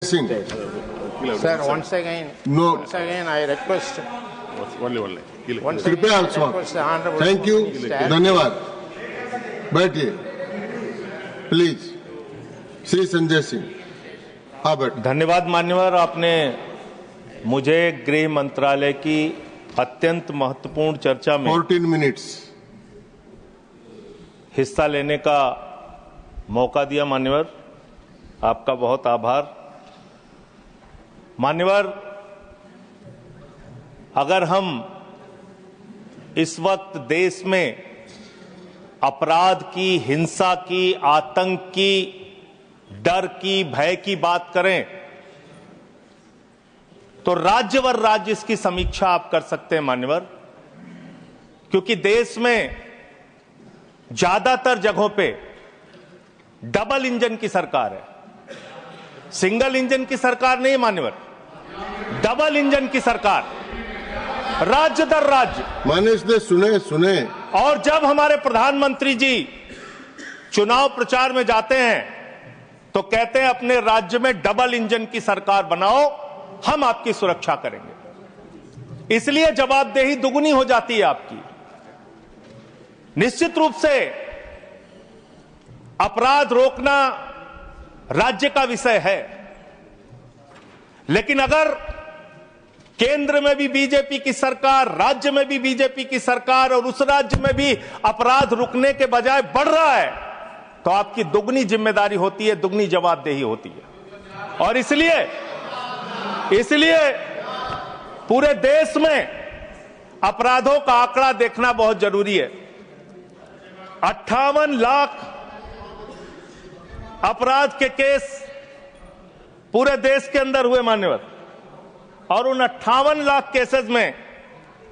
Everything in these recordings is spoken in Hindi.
Singh. Sir, once again, I request. कृपया थैंक यू, धन्यवाद। बैठिए प्लीज। श्री संजय सिंह, हाँ बैठ। धन्यवाद मान्यवर, आपने मुझे गृह मंत्रालय की अत्यंत महत्वपूर्ण चर्चा में 14 मिनट्स हिस्सा लेने का मौका दिया। मान्यवर, आपका बहुत आभार। मान्यवर, अगर हम इस वक्त देश में अपराध की, हिंसा की, आतंक की, डर की, भय की बात करें तो राज्यवर राज्य इसकी समीक्षा आप कर सकते हैं मान्यवर, क्योंकि देश में ज्यादातर जगहों पे डबल इंजन की सरकार है, सिंगल इंजन की सरकार नहीं मान्यवर, डबल इंजन की सरकार, राज्य दर राज्य। मानिश दे सुने। और जब हमारे प्रधानमंत्री जी चुनाव प्रचार में जाते हैं तो कहते हैं अपने राज्य में डबल इंजन की सरकार बनाओ, हम आपकी सुरक्षा करेंगे। इसलिए जवाबदेही दुगुनी हो जाती है आपकी। निश्चित रूप से अपराध रोकना राज्य का विषय है, लेकिन अगर केंद्र में भी बीजेपी की सरकार, राज्य में भी बीजेपी की सरकार और उस राज्य में भी अपराध रुकने के बजाय बढ़ रहा है तो आपकी दुगनी जिम्मेदारी होती है, दुगनी जवाबदेही होती है। और इसलिए पूरे देश में अपराधों का आंकड़ा देखना बहुत जरूरी है। 58 लाख अपराध के केस पूरे देश के अंदर हुए मान्यवर, और उन 58 लाख केसेस में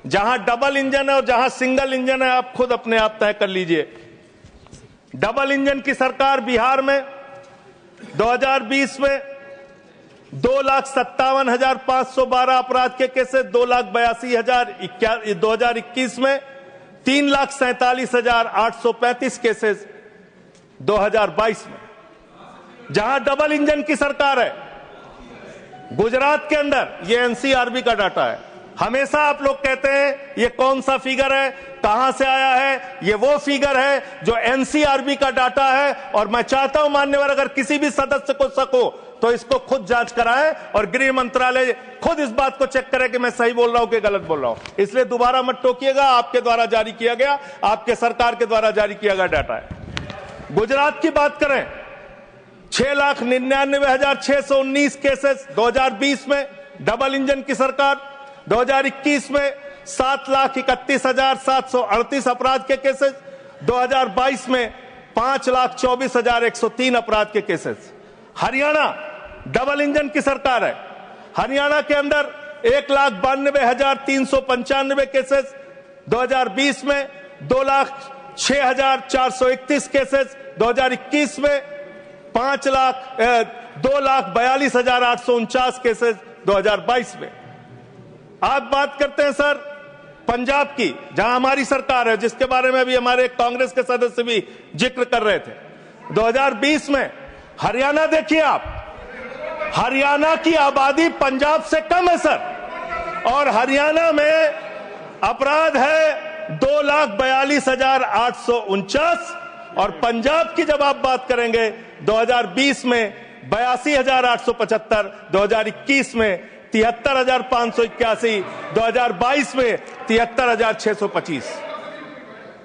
जहां डबल इंजन है और जहां सिंगल इंजन है, आप खुद अपने आप तय कर लीजिए। डबल इंजन की सरकार बिहार में 2020 में 2,57,512 अपराध के केसेस, 2,82,000। 2021 में 3,47,835 केसेस 2022 में, जहां डबल इंजन की सरकार है। गुजरात के अंदर, ये एनसीआरबी का डाटा है, हमेशा आप लोग कहते हैं ये कौन सा फिगर है, कहां से आया है, ये वो फिगर है जो एनसीआरबी का डाटा है। और मैं चाहता हूं मान्यवर, अगर किसी भी सदस्य को शक हो तो इसको खुद जांच कराएं और गृह मंत्रालय खुद इस बात को चेक करे कि मैं सही बोल रहा हूं कि गलत बोल रहा हूं। इसलिए दोबारा मत टोकिएगा, आपके द्वारा जारी किया गया, आपके सरकार के द्वारा जारी किया गया डाटा है। गुजरात की बात करें, 6,99,619 केसेस 2020 में, डबल इंजन की सरकार। 2021 में 7,31,738 अपराध के केसेस। 2022 में 5,24,103 अपराध के केसेस। हरियाणा डबल इंजन की सरकार है, हरियाणा के अंदर 1,92,395 केसेस। 2020 में 2,06,431 केसेस। 2021 में 2,42,849 केसेस 2022 में। आप बात करते हैं सर पंजाब की, जहां हमारी सरकार है, जिसके बारे में अभी हमारे कांग्रेस के सदस्य भी जिक्र कर रहे थे। 2020 में हरियाणा देखिए आप, हरियाणा की आबादी पंजाब से कम है सर, और हरियाणा में अपराध है 2,42,849। और पंजाब की जब आप बात करेंगे 2020 में 82,875, 2021 में 73,581, 2022 में 73,625।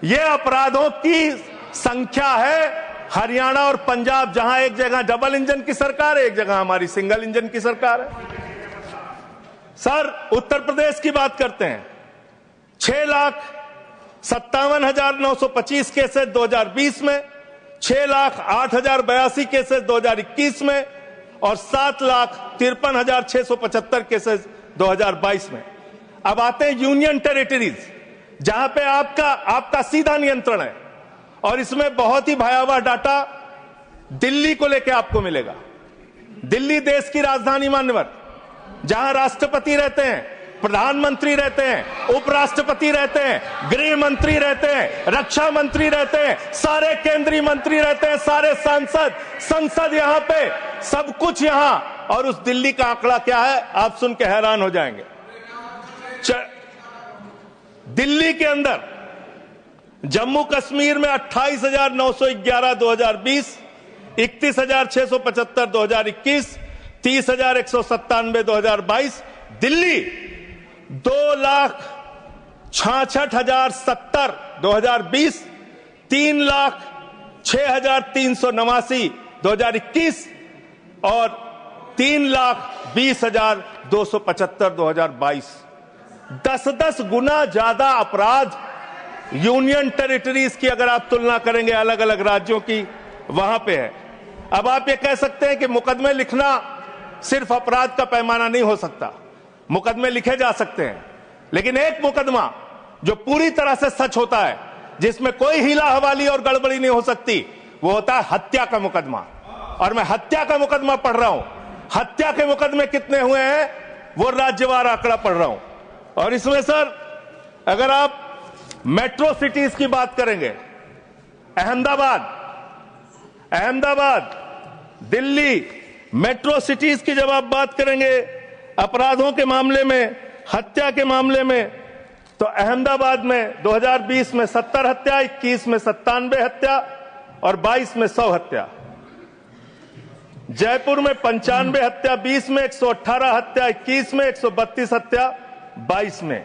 ये अपराधों की संख्या है हरियाणा और पंजाब, जहां एक जगह डबल इंजन की सरकार है, एक जगह हमारी सिंगल इंजन की सरकार है। सर उत्तर प्रदेश की बात करते हैं, 6,57,925 केसेस 2020 में, 6,08,082 केसेस 2021 में, और 7,53,675 केसेस 2022 में। अब आते हैं यूनियन टेरिटरीज, जहां पे आपका सीधा नियंत्रण है, और इसमें बहुत ही भयावह डाटा दिल्ली को लेकर आपको मिलेगा। दिल्ली देश की राजधानी मान्यवर, जहां राष्ट्रपति रहते हैं, प्रधानमंत्री रहते हैं, उपराष्ट्रपति रहते हैं, गृह मंत्री रहते हैं, रक्षा मंत्री रहते हैं, सारे केंद्रीय मंत्री रहते हैं, सारे सांसद, संसद, यहां पे सब कुछ यहां और उस दिल्ली का आंकड़ा क्या है, आप सुन के हैरान हो जाएंगे। दिल्ली के अंदर जम्मू कश्मीर में 28,911 2020, 31,675 2021, 30,197 2022। दिल्ली 2,66,070 2020, 3,06,389 2021 और 3,20,275 2022। 10-10 गुना ज्यादा अपराध यूनियन टेरिटरीज की अगर आप तुलना करेंगे अलग अलग राज्यों की, वहां पे है। अब आप ये कह सकते हैं कि मुकदमे लिखना सिर्फ अपराध का पैमाना नहीं हो सकता। मुकदमे लिखे जा सकते हैं, लेकिन एक मुकदमा जो पूरी तरह से सच होता है, जिसमें कोई हीला हवाली और गड़बड़ी नहीं हो सकती, वो होता है हत्या का मुकदमा। और मैं हत्या का मुकदमा पढ़ रहा हूं। हत्या के मुकदमे कितने हुए हैं वो राज्यवार आंकड़ा पढ़ रहा हूं। और इसमें सर अगर आप मेट्रो सिटीज की बात करेंगे, अहमदाबाद, दिल्ली, मेट्रो सिटीज की जब आप बात करेंगे अपराधों के मामले में, हत्या के मामले में, तो अहमदाबाद में 2020 में 70 हत्या, 21 में 97 हत्या और 22 में 100 हत्या। जयपुर में 95 हत्या, 20 में 118 हत्या, 21 में 132 हत्या, 22 में।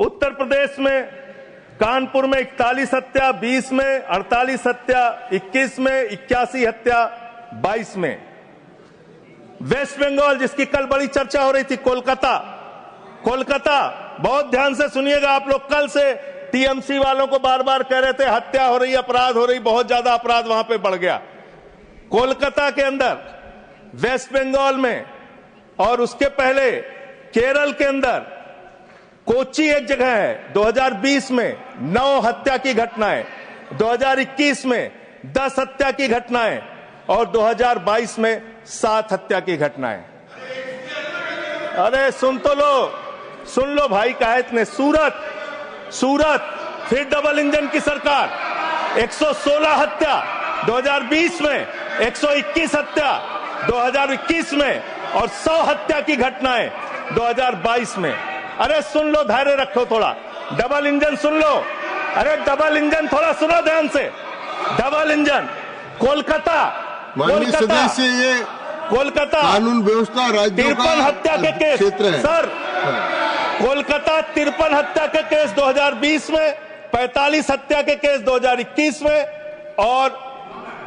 उत्तर प्रदेश में कानपुर में 41 हत्या, 20 में 48 हत्या, 21 में 81 हत्या, 22 में। वेस्ट बंगाल जिसकी कल बड़ी चर्चा हो रही थी, कोलकाता, बहुत ध्यान से सुनिएगा आप लोग। कल से टीएमसी वालों को बार बार कह रहे थे हत्या हो रही, अपराध हो रही, बहुत ज्यादा अपराध वहां पे बढ़ गया। कोलकाता के अंदर, वेस्ट बंगाल में और उसके पहले केरल के अंदर, कोच्चि एक जगह है, 2020 में 9 हत्या की घटनाएं, 2021 में 10 हत्या की घटनाएं और 2022 में 7 हत्या की घटनाएं। अरे सुन लो भाई, कहा इतने। सूरत फिर डबल इंजन की सरकार, 116 हत्या 2020 में, 121 हत्या 2021 में और 100 हत्या की घटनाएं 2022 में। अरे सुन लो, धैर्य रखो थोड़ा। डबल इंजन सुन लो। अरे डबल इंजन थोड़ा सुनो ध्यान से। डबल इंजन कोलकाता कानून व्यवस्था राज्यों का 53 हत्या के केस सर, कोलकाता 53 हत्या के केस 2020 में, 45 हत्या के केस 2021 में और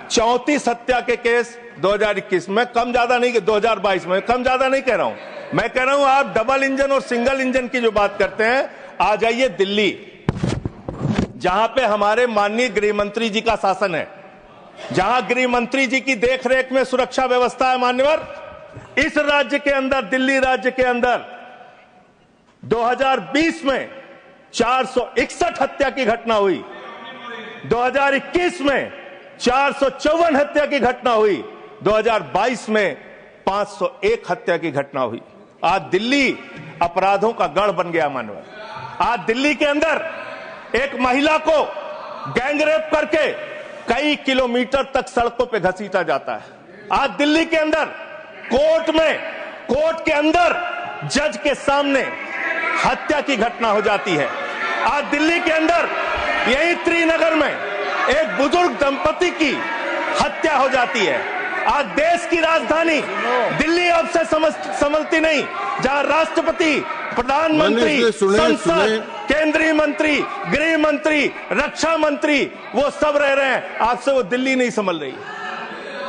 34 हत्या के केस 2021 में। कम ज्यादा नहीं, 2022 में कम ज्यादा नहीं कह रहा हूं। मैं कह रहा हूं आप डबल इंजन और सिंगल इंजन की जो बात करते हैं, आ जाइए दिल्ली, जहां पे हमारे माननीय गृह मंत्री जी का शासन है, जहां गृह मंत्री जी की देखरेख में सुरक्षा व्यवस्था है। मान्यवर, इस राज्य के अंदर, दिल्ली राज्य के अंदर 2020 में 461 हत्या की घटना हुई, 2021 में 454 हत्या की घटना हुई, 2022 में 501 हत्या की घटना हुई। आज दिल्ली अपराधों का गढ़ बन गया। मानवर, आज दिल्ली के अंदर एक महिला को गैंगरेप करके कई किलोमीटर तक सड़कों पे घसीटा जाता है। आज दिल्ली के अंदर कोर्ट के अंदर जज के सामने हत्या की घटना हो जाती है। आज दिल्ली के अंदर यही त्रिनगर में एक बुजुर्ग दंपति की हत्या हो जाती है। आज देश की राजधानी दिल्ली अब से समझती नहीं, जहां राष्ट्रपति, प्रधानमंत्री, संसद, केंद्रीय मंत्री, गृह मंत्री, रक्षा मंत्री, वो सब रह रहे हैं, आपसे वो दिल्ली नहीं संभल रही।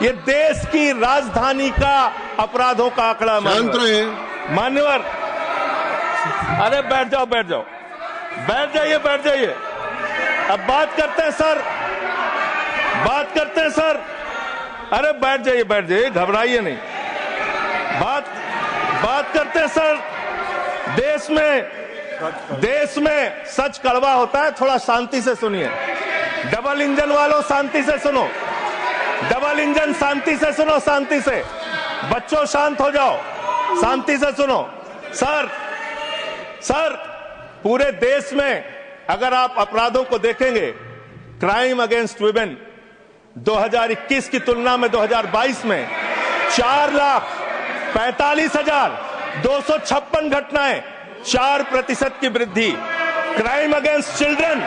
ये देश की राजधानी का अपराधों का आंकड़ा। मान्यवर, अरे बैठ जाइए। अब बात करते हैं सर, अरे बैठ जाइए, घबराइए नहीं। बात करते हैं सर, देश में सच कड़वा होता है, थोड़ा शांति से सुनिए। डबल इंजन वालों शांति से सुनो, डबल इंजन शांति से सुनो, शांति से। बच्चों शांत हो जाओ, शांति से सुनो। सर पूरे देश में अगर आप अपराधों को देखेंगे, क्राइम अगेंस्ट वुमेन 2021 की तुलना में 2022 में 4,45,256 घटनाएं, 4% की वृद्धि। क्राइम अगेंस्ट चिल्ड्रन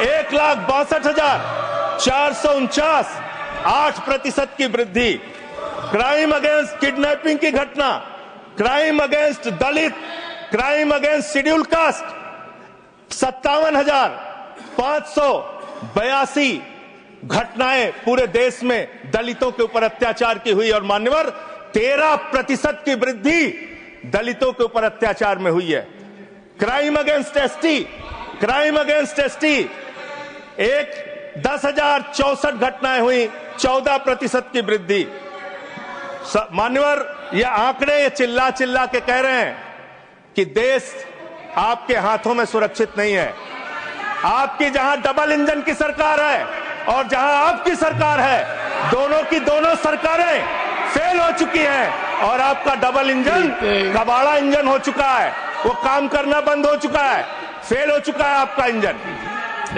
1,62,449, 8% की वृद्धि। क्राइम अगेंस्ट किडनैपिंग की घटना, क्राइम अगेंस्ट दलित, क्राइम अगेंस्ट शेड्यूल कास्ट 57,582 घटनाएं पूरे देश में दलितों के ऊपर अत्याचार की हुई। और मान्यवर 13% की वृद्धि दलितों के ऊपर अत्याचार में हुई है। Crime against ST, crime against ST 10,064 घटनाएं हुई, 14% की वृद्धि। मान्यवर ये आंकड़े ये चिल्ला चिल्ला के कह रहे हैं कि देश आपके हाथों में सुरक्षित नहीं है। आपकी जहां डबल इंजन की सरकार है और जहां आपकी सरकार है, दोनों की दोनों सरकारें फेल हो चुकी हैं और आपका डबल इंजन कबाड़ा इंजन हो चुका है, वो काम करना बंद हो चुका है, फेल हो चुका है आपका इंजन।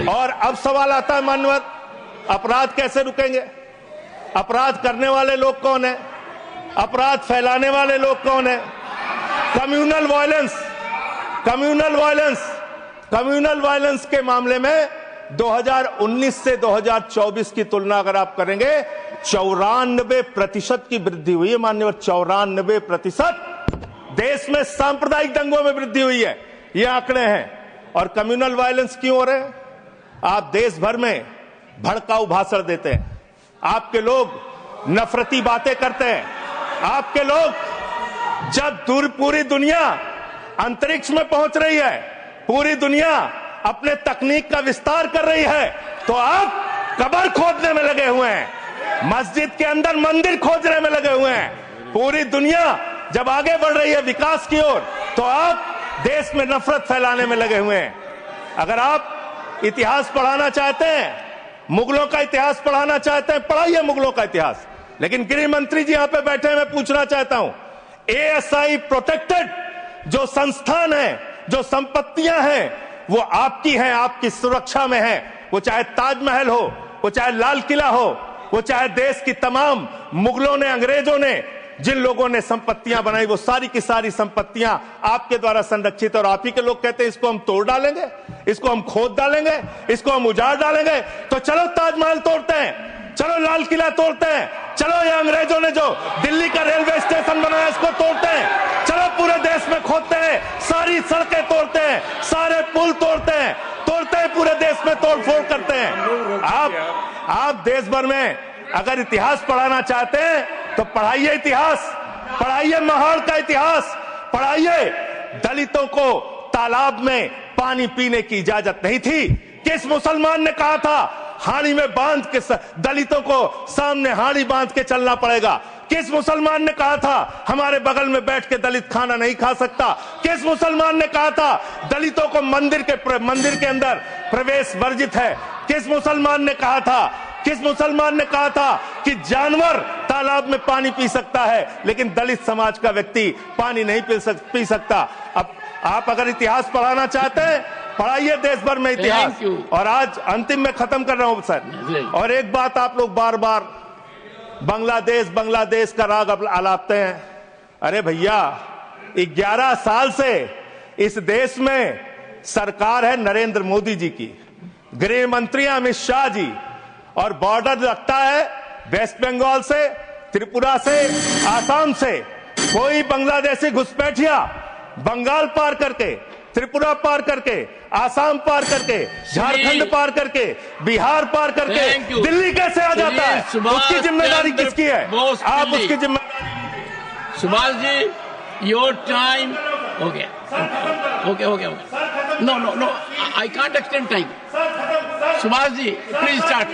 और अब सवाल आता है मान्यवर, अपराध कैसे रुकेंगे? अपराध करने वाले लोग कौन है? अपराध फैलाने वाले लोग कौन है? Communal violence, communal violence, communal violence के मामले में 2019 से 2024 की तुलना अगर आप करेंगे 94% की वृद्धि हुई है मान्यवर। 94% देश में सांप्रदायिक दंगों में वृद्धि हुई है, ये आंकड़े हैं। और कम्युनल वायलेंस क्यों हो रहे हैं? आप देश भर में भड़काऊ भाषण देते हैं, आपके लोग नफरती बातें करते हैं, आपके लोग जब पूरी दुनिया अंतरिक्ष में पहुंच रही है, पूरी दुनिया अपने तकनीक का विस्तार कर रही है, तो आप कब्र खोदने में लगे हुए हैं, मस्जिद के अंदर मंदिर खोदने में लगे हुए हैं। पूरी दुनिया जब आगे बढ़ रही है विकास की ओर, तो आप देश में नफरत फैलाने में लगे हुए हैं। अगर आप इतिहास पढ़ाना चाहते हैं, मुगलों का इतिहास पढ़ाना चाहते हैं, पढ़ाइए मुगलों का इतिहास। लेकिन गृह मंत्री जी यहां पे बैठे हैं, मैं पूछना चाहता हूं, एएसआई प्रोटेक्टेड जो संस्थान है, जो संपत्तियां हैं, वो आपकी हैं, आपकी सुरक्षा में है। वो चाहे ताजमहल हो, वो चाहे लाल किला हो, वो चाहे देश की तमाम मुगलों ने, अंग्रेजों ने जिन लोगों ने संपत्तियां बनाई, वो सारी की सारी संपत्तियां आपके द्वारा संरक्षित। और आप ही के लोग कहते हैं इसको हम तोड़ डालेंगे, इसको हम खोद डालेंगे, इसको हम उजाड़ डालेंगे। तो चलो ताजमहल तोड़ते हैं, चलो लाल किला तोड़ते हैं, चलो ये अंग्रेजों ने जो दिल्ली का रेलवे स्टेशन बनाया इसको तोड़ते हैं, चलो पूरे देश में खोदते हैं, सारी सड़कें तोड़ते हैं, सारे पुल तोड़ते हैं, पूरे देश में तोड़फोड़ करते हैं। आप देश भर में अगर इतिहास पढ़ाना चाहते हैं तो पढ़ाइए इतिहास, पढ़ाइए महाड़ का इतिहास, पढ़ाइए। दलितों को तालाब में पानी पीने की इजाजत नहीं थी। किस मुसलमान ने कहा था हाड़ी में बांध के दलितों को सामने हाड़ी बांध के चलना पड़ेगा? किस मुसलमान ने कहा था हमारे बगल में बैठ के दलित खाना नहीं खा सकता? किस मुसलमान ने कहा था दलितों को मंदिर के अंदर प्रवेश वर्जित है? किस मुसलमान ने कहा था, किस मुसलमान ने कहा था कि जानवर तालाब में पानी पी सकता है लेकिन दलित समाज का व्यक्ति पानी नहीं पी सकता? अब आप अगर इतिहास पढ़ाना चाहते हैं, पढ़ाइए देश भर में इतिहास। और आज अंतिम में खत्म कर रहा हूं सर, और एक बात आप लोग बार बार बांग्लादेश का राग आलापते हैं। अरे भैया, 11 साल से इस देश में सरकार है नरेंद्र मोदी जी की, गृह मंत्री अमित शाह जी, और बॉर्डर लगता है वेस्ट बंगाल से, त्रिपुरा से, आसाम से। कोई बांग्लादेशी घुसपैठिया बंगाल पार करके, त्रिपुरा पार करके, आसाम पार करके, झारखंड पार करके, बिहार पार करके दिल्ली कैसे आ जाता है? उसकी जिम्मेदारी किसकी है? आप उसकी जिम्मेदारी। सुभाष जी, योर टाइम हो गया। Okay. No, I can't extend time. Subhash ji please start.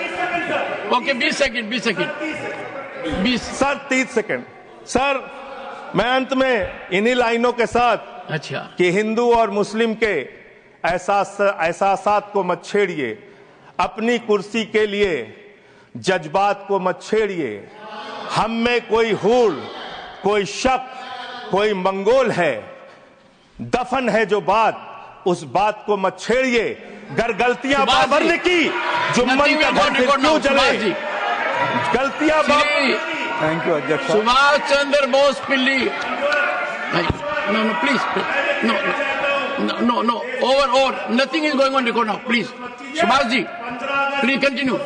Okay, 20 second. 20 sir 30 second. Sir मैं अंत में इन्हीं लाइनों के साथ, अच्छा, कि हिंदू और मुस्लिम के एहसासात को मत छेड़िए, अपनी कुर्सी के लिए जज्बात को मत छेड़िए। हम में कोई हूड़, कोई शक, कोई मंगोल है, दफन है जो बात, उस बात को मत छेड़िए। गर गलतियां बाबर ने की, जुम्मन का घर फिर क्यों जले? गलतियां थैंक यू अध्यक्ष साहब। Subhash Chandra Bose Pilli. No, please. No. Over. Nothing is going on record now. Please. Subhash ji, please continue.